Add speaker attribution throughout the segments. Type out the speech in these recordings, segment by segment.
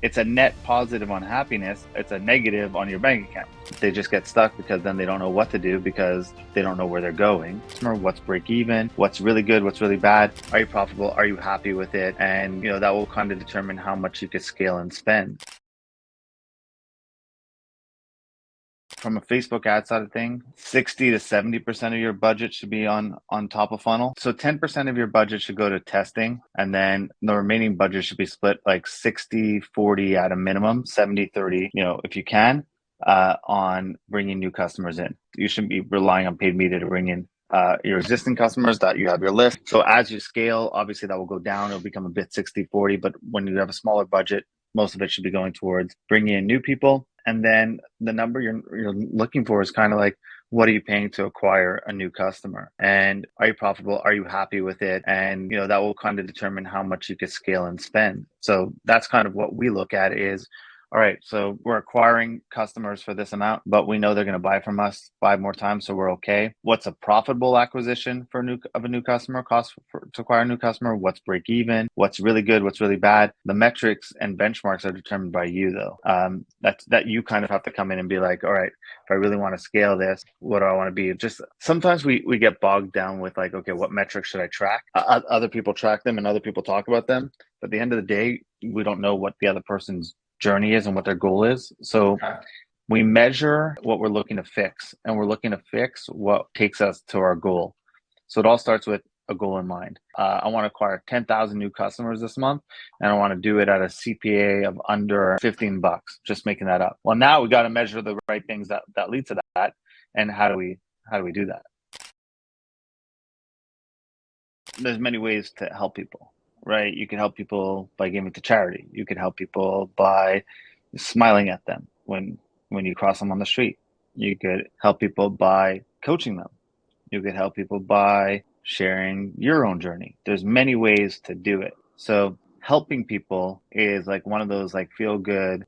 Speaker 1: it's a net positive on happiness. It's a negative on your bank account. They just get stuck because then they don't know what to do because they don't know where they're going. What's break even? What's really good? What's really bad? Are you profitable? Are you happy with it? And that will kind of determine how much you could scale and spend. From a Facebook ad side of thing, 60 to 70% of your budget should be on top of funnel. So 10% of your budget should go to testing, and then the remaining budget should be split like 60-40 at a minimum, 70-30, if you can, on bringing new customers in. You shouldn't be relying on paid media to bring in your existing customers that you have your list. So as you scale, obviously that will go down. It'll become a bit 60-40, but when you have a smaller budget, most of it should be going towards bringing in new people. And then the number you're looking for is kind of like, what are you paying to acquire a new customer? And are you profitable? Are you happy with it? And, that will kind of determine how much you could scale and spend. So that's kind of what we look at is, all right, so we're acquiring customers for this amount, but we know they're going to buy from us 5 more times, so we're okay. What's a profitable acquisition for a new customer cost to acquire a new customer? What's break even? What's really good? What's really bad? The metrics and benchmarks are determined by you, though. That you kind of have to come in and be like, all right, if I really want to scale this, what do I want to be? Just sometimes we get bogged down with like, okay, what metrics should I track? Other people track them and other people talk about them, but at the end of the day, we don't know what the other person's journey is and what their goal is. So we measure what we're looking to fix, and we're looking to fix what takes us to our goal. So it all starts with a goal in mind. I want to acquire 10,000 new customers this month, and I want to do it at a CPA of under $15, just making that up. Well, now we got to measure the right things that lead to that. And how do we do that? There's many ways to help people, right? You can help people by giving to charity. You can help people by smiling at them when you cross them on the street. You could help people by coaching them. You could help people by sharing your own journey. There's many ways to do it. So helping people is like one of those like feel good,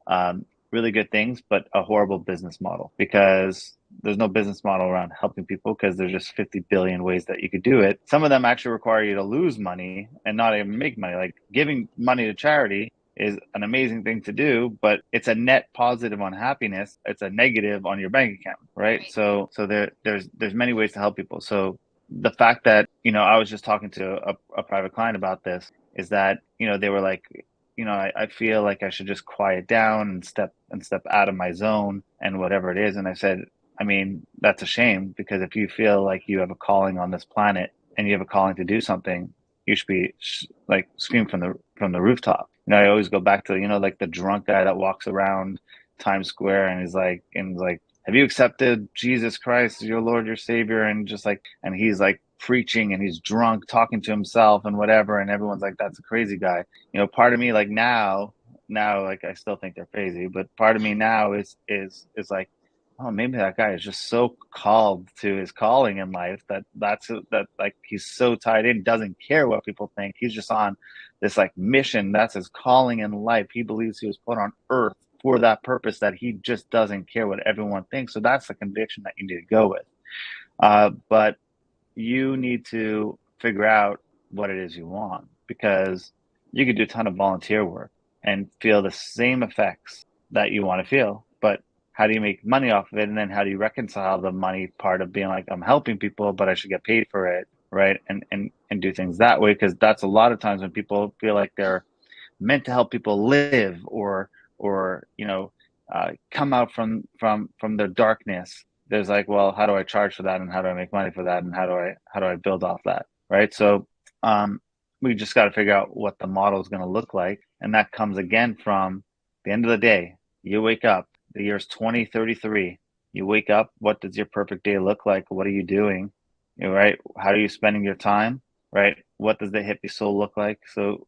Speaker 1: really good things, but a horrible business model, because there's no business model around helping people because there's just 50 billion ways that you could do it. Some of them actually require you to lose money and not even make money. Like giving money to charity is an amazing thing to do, but it's a net positive on happiness. It's a negative on your bank account, right? So there's many ways to help people. So the fact that, I was just talking to a private client about this is that, they were like, I feel like I should just quiet down and step out of my zone and whatever it is. And I said, I mean, that's a shame, because if you feel like you have a calling on this planet and you have a calling to do something, you should be like scream from the rooftop. I always go back to, like the drunk guy that walks around Times Square and is like, have you accepted Jesus Christ as your Lord, your Savior? And just like, and he's like preaching and he's drunk, talking to himself and whatever. And everyone's like, that's a crazy guy. Part of me like now, like I still think they're crazy, but part of me now is like, oh, maybe that guy is just so called to his calling in life that like he's so tied in, doesn't care what people think. He's just on this like mission. That's his calling in life. He believes he was put on earth for that purpose, that he just doesn't care what everyone thinks. So that's the conviction that you need to go with. But you need to figure out what it is you want, because you could do a ton of volunteer work and feel the same effects that you want to feel, but how do you make money off of it? And then how do you reconcile the money part of being like, I'm helping people, but I should get paid for it, right? And do things that way, because that's a lot of times when people feel like they're meant to help people live or come out from their darkness. There's like, well, how do I charge for that, and how do I make money for that, and how do I build off that, right? So we just got to figure out what the model is going to look like, and that comes again from the end of the day. You wake up. The year's 2033. You wake up. What does your perfect day look like? What are you doing? Right? How are you spending your time? Right? What does the hippie soul look like? So,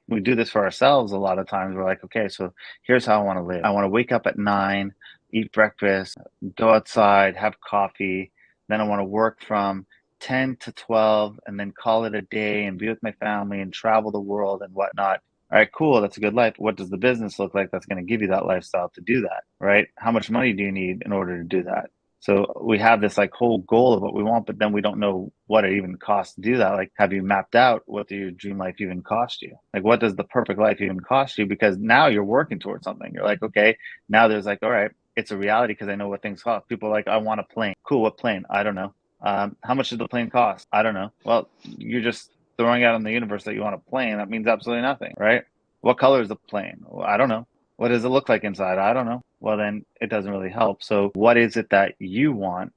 Speaker 1: we do this for ourselves a lot of times. We're like, okay, so here's how I want to live. I want to wake up at 9, eat breakfast, go outside, have coffee. Then I want to work from 10 to 12 and then call it a day and be with my family and travel the world and whatnot. All right, cool. That's a good life. What does the business look like that's going to give you that lifestyle to do that, right? How much money do you need in order to do that? So we have this like whole goal of what we want, but then we don't know what it even costs to do that. Like, have you mapped out what your dream life even cost you? Like, what does the perfect life even cost you? Because now you're working towards something. You're like, okay, now there's like, all right, it's a reality because I know what things cost. People are like, I want a plane. Cool, what plane? I don't know. How much does the plane cost? I don't know. Well, you're just throwing out in the universe that you want a plane. That means absolutely nothing, right? What color is the plane? Well, I don't know. What does it look like inside? I don't know. Well, then it doesn't really help. So what is it that you want,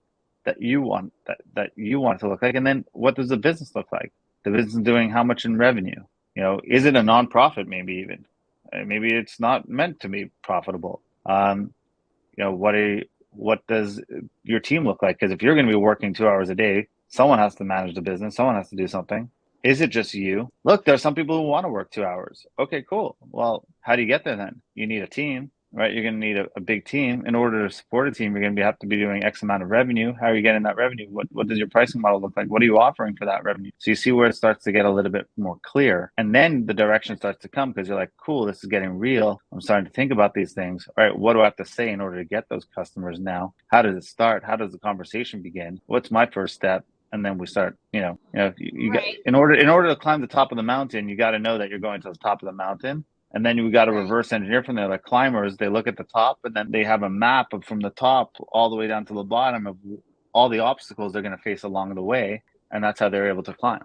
Speaker 1: that you want it to look like? And then what does the business look like? The business is doing how much in revenue? You know, is it a nonprofit maybe even? Maybe it's not meant to be profitable. You know, what does your team look like? Because if you're going to be working 2 hours a day, someone has to manage the business, someone has to do something. Is it just you? Look, there's some people who want to work 2 hours. Okay, cool. Well, how do you get there then? You need a team, right? You're going to need a big team. In order to support a team, you're going to have to be doing X amount of revenue. How are you getting that revenue? What does your pricing model look like? What are you offering for that revenue? So you see where it starts to get a little bit more clear. And then the direction starts to come because you're like, cool, this is getting real. I'm starting to think about these things. All right, what do I have to say in order to get those customers now? How does it start? How does the conversation begin? What's my first step? And then we start, you got,
Speaker 2: Right.
Speaker 1: in order to climb the top of the mountain, you got to know that you're going to the top of the mountain. And then you got to
Speaker 2: Right.
Speaker 1: reverse engineer from there. Like climbers, they look at the top and then they have a map of from the top all the way down to the bottom of all the obstacles they're going to face along the way. And that's how they're able to climb.